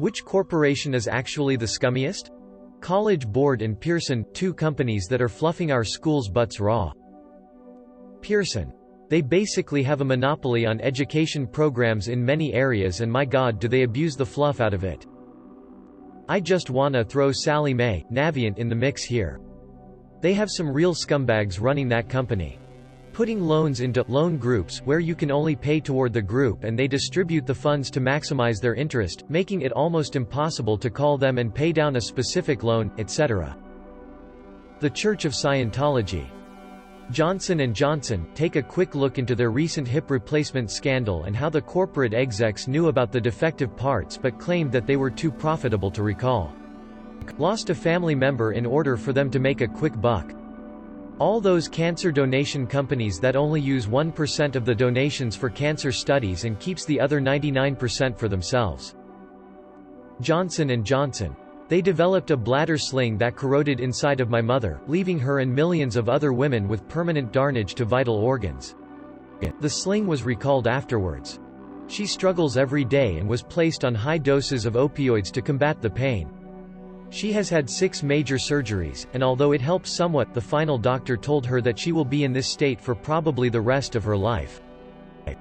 Which corporation is actually the scummiest? College Board and Pearson, two companies that are fluffing our schools' butts raw. Pearson. They basically have a monopoly on education programs in many areas, and my god do they abuse the fluff out of it. I just wanna throw Sallie Mae, Navient in the mix here. They have some real scumbags running that company. Putting loans into loan groups where you can only pay toward the group, and they distribute the funds to maximize their interest, making it almost impossible to call them and pay down a specific loan, etc. The Church of Scientology. Johnson & Johnson. Take a quick look into their recent hip replacement scandal and how the corporate execs knew about the defective parts but claimed that they were too profitable to recall. Lost a family member in order for them to make a quick buck. All those cancer donation companies that only use 1% of the donations for cancer studies and keeps the other 99% for themselves. Johnson & Johnson. They developed a bladder sling that corroded inside of my mother, leaving her and millions of other women with permanent damage to vital organs. The sling was recalled afterwards. She struggles every day and was placed on high doses of opioids to combat the pain. She has had 6 major surgeries, and although it helps somewhat, the final doctor told her that she will be in this state for probably the rest of her life.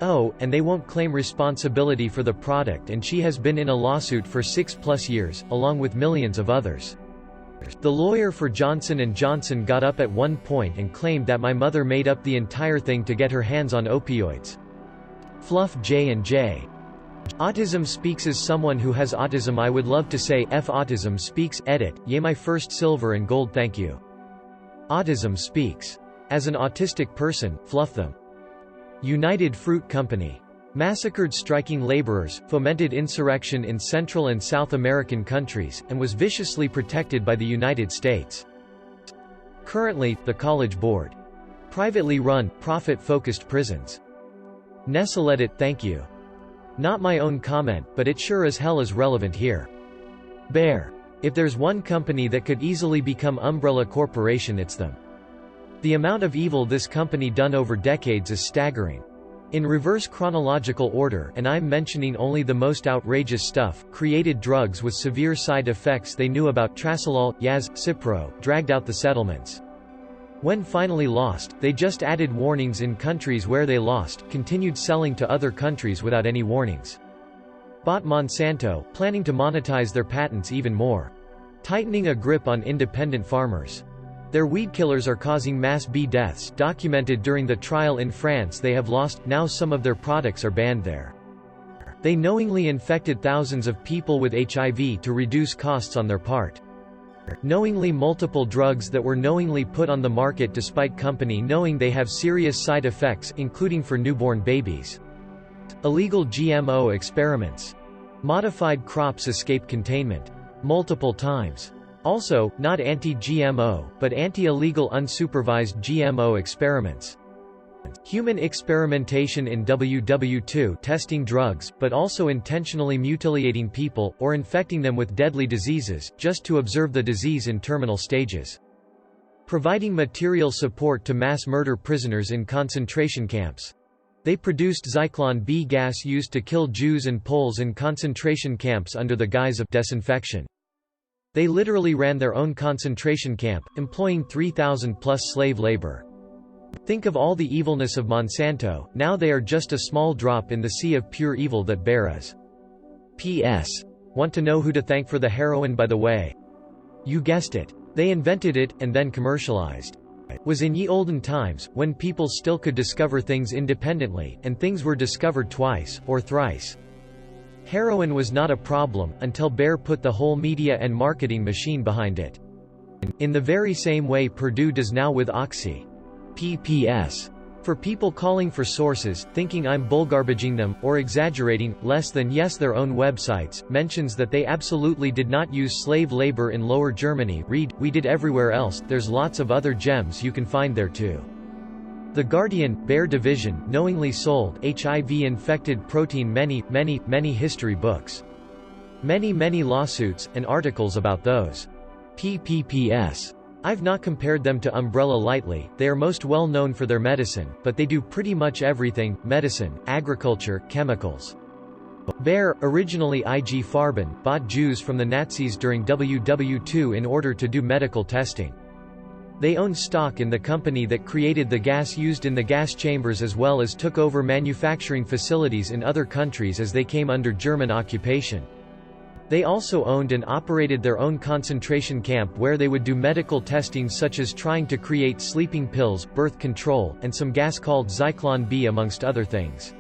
Oh, and they won't claim responsibility for the product, and she has been in a lawsuit for 6+ years, along with millions of others. The lawyer for Johnson & Johnson got up at one point and claimed that my mother made up the entire thing to get her hands on opioids. Fluff J&J. Autism Speaks. As someone who has autism, I would love to say F Autism Speaks, edit, yay my first silver and gold, thank you. Autism Speaks. As an autistic person, fluff them. United Fruit Company. Massacred striking laborers, fomented insurrection in Central and South American countries, and was viciously protected by the United States. Currently, the College Board. Privately run, profit-focused prisons. Nestle, thank you. Not my own comment, but it sure as hell is relevant here. Bear. If there's one company that could easily become umbrella corporation, it's them. The amount of evil this company done over decades is staggering. In reverse chronological order, and I'm mentioning only the most outrageous stuff, created drugs with severe side effects they knew about: Trasolol, Yaz, Cipro, dragged out the settlements. When finally lost, they just added warnings in countries where they lost, continued selling to other countries without any warnings. Bought Monsanto, planning to monetize their patents even more. Tightening a grip on independent farmers. Their weed killers are causing mass bee deaths, documented during the trial in France. They have lost, now some of their products are banned there. They knowingly infected thousands of people with HIV to reduce costs on their part. Knowingly multiple drugs that were knowingly put on the market despite company knowing they have serious side effects, including for newborn babies. Illegal GMO experiments. Modified crops escape containment. Multiple times. Also, not anti-GMO, but anti-illegal unsupervised GMO experiments. Human experimentation in WW2, testing drugs, but also intentionally mutilating people, or infecting them with deadly diseases, just to observe the disease in terminal stages. Providing material support to mass murder prisoners in concentration camps. They produced Zyklon B gas used to kill Jews and Poles in concentration camps under the guise of disinfection. They literally ran their own concentration camp, employing 3,000+ slave labor. Think of all the evilness of Monsanto, now they are just a small drop in the sea of pure evil that Bayer is. P.S. Want to know who to thank for the heroin, by the way? You guessed it. They invented it, and then commercialized. Was in ye olden times, when people still could discover things independently, and things were discovered twice, or thrice. Heroin was not a problem, until Bayer put the whole media and marketing machine behind it. In the very same way Purdue does now with Oxy. PPS. For people calling for sources, thinking I'm bullgarbaging them, or exaggerating, less than yes, their own websites, mentions that they absolutely did not use slave labor in Lower Germany. Read, we did everywhere else. There's lots of other gems you can find there too. The Guardian, Bayer Division, knowingly sold HIV-infected protein. Many history books. Many lawsuits, and articles about those. PPS. I've not compared them to Umbrella lightly. They are most well known for their medicine, but they do pretty much everything: medicine, agriculture, chemicals. Bayer, originally IG Farben, bought Jews from the Nazis during WW2 in order to do medical testing. They owned stock in the company that created the gas used in the gas chambers as well as took over manufacturing facilities in other countries as they came under German occupation. They also owned and operated their own concentration camp where they would do medical testing such as trying to create sleeping pills, birth control, and some gas called Zyklon B amongst other things.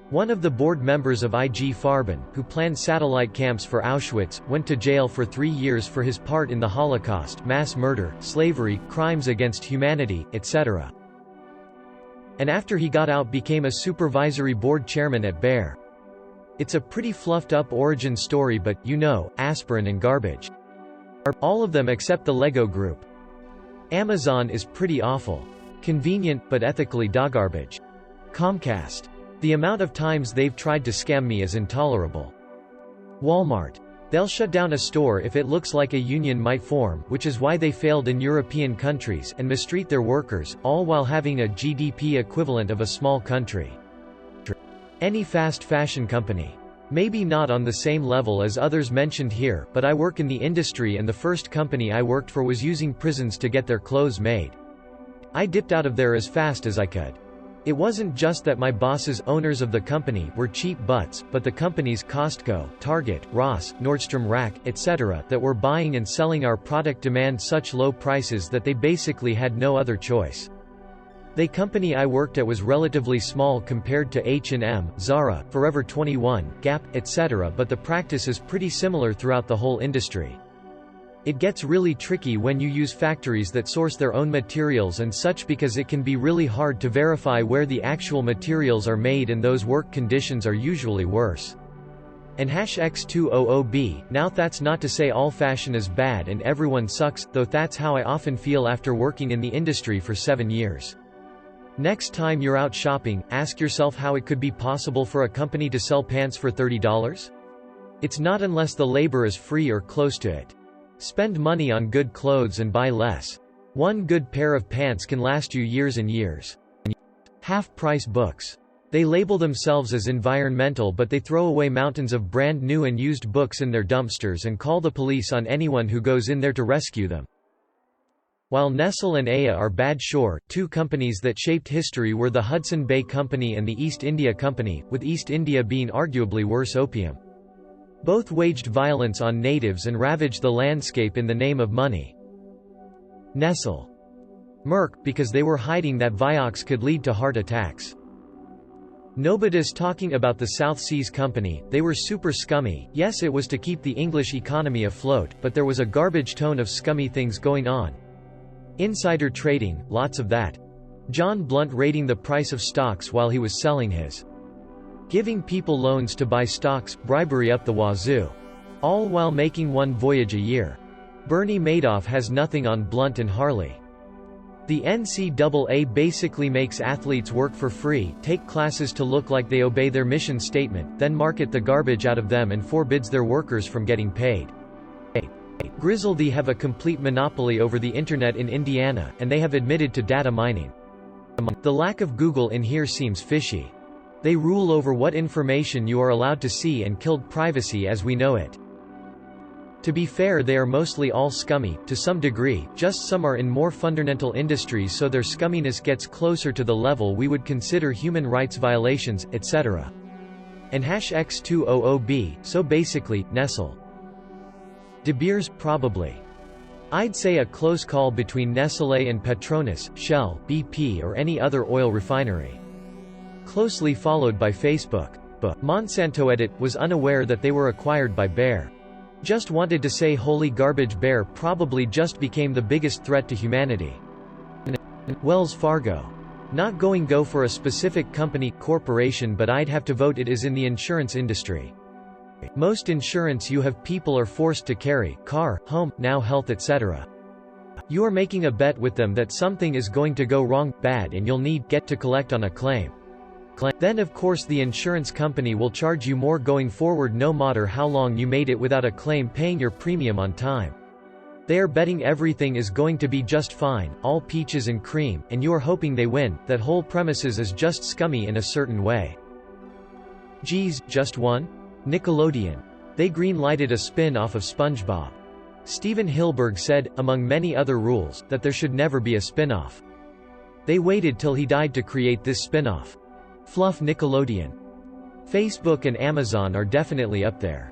One of the board members of IG Farben, who planned satellite camps for Auschwitz, went to jail for 3 years for his part in the Holocaust, mass murder, slavery, crimes against humanity, etc. And after he got out became a supervisory board chairman at Bayer. It's a pretty fluffed-up origin story but, you know, aspirin and garbage. All of them except the Lego group. Amazon is pretty awful. Convenient, but ethically garbage. Comcast. The amount of times they've tried to scam me is intolerable. Walmart. They'll shut down a store if it looks like a union might form, which is why they failed in European countries, and mistreat their workers, all while having a GDP equivalent of a small country. Any fast fashion company. Maybe not on the same level as others mentioned here, but I work in the industry and the first company I worked for was using prisons to get their clothes made. I dipped out of there as fast as I could. It wasn't just that my bosses, owners of the company, were cheap butts, but the companies Costco, Target, Ross, Nordstrom Rack, etc. that were buying and selling our product demand such low prices that they basically had no other choice. The company I worked at was relatively small compared to H&M, Zara, Forever 21, Gap, etc. but the practice is pretty similar throughout the whole industry. It gets really tricky when you use factories that source their own materials and such because it can be really hard to verify where the actual materials are made and those work conditions are usually worse. And #X200B, now that's not to say all fashion is bad and everyone sucks, though that's how I often feel after working in the industry for 7 years. Next time you're out shopping, ask yourself how it could be possible for a company to sell pants for $30? It's not unless the labor is free or close to it. Spend money on good clothes and buy less. One good pair of pants can last you years and years. Half-price books. They label themselves as environmental but they throw away mountains of brand new and used books in their dumpsters and call the police on anyone who goes in there to rescue them. While Nestle and AIA are bad, sure, two companies that shaped history were the Hudson Bay Company and the East India Company, with East India being arguably worse. Opium. Both waged violence on natives and ravaged the landscape in the name of money. Nestle. Merck, because they were hiding that Vioxx could lead to heart attacks. Nobody's talking about the South Seas Company. They were super scummy. Yes, it was to keep the English economy afloat, but there was a garbage ton of scummy things going on. Insider trading, lots of that. John Blunt rating the price of stocks while he was selling his. Giving people loans to buy stocks, bribery up the wazoo. All while making one voyage a year. Bernie Madoff has nothing on Blunt and Harley. The NCAA basically makes athletes work for free, take classes to look like they obey their mission statement, then market the garbage out of them and forbids their workers from getting paid. Grizzly have a complete monopoly over the internet in Indiana, and they have admitted to data mining. The lack of Google in here seems fishy. They rule over what information you are allowed to see and killed privacy as we know it. To be fair, they are mostly all scummy, to some degree, just some are in more fundamental industries so their scumminess gets closer to the level we would consider human rights violations, etc. And #X200B, so basically, Nestle. De Beers, probably. I'd say a close call between Nestlé and Petronas, Shell, BP or any other oil refinery. Closely followed by Facebook. Monsanto Edit was unaware that they were acquired by Bayer. Just wanted to say holy garbage. Bayer probably just became the biggest threat to humanity. Wells Fargo. Not going go for a specific company, corporation, but I'd have to vote it is in the insurance industry. Most insurance you have people are forced to carry, car, home, now health, etc. You are making a bet with them that something is going to go wrong, bad, and you'll get to collect on a claim. Then of course the insurance company will charge you more going forward no matter how long you made it without a claim paying your premium on time. They are betting everything is going to be just fine, all peaches and cream, and you are hoping they win. That whole premises is just scummy in a certain way. Geez, just one? Nickelodeon. They green-lighted a spin-off of SpongeBob. Steven Hilberg said, among many other rules, that there should never be a spin-off. They waited till he died to create this spin-off. Fluff Nickelodeon. Facebook and Amazon are definitely up there.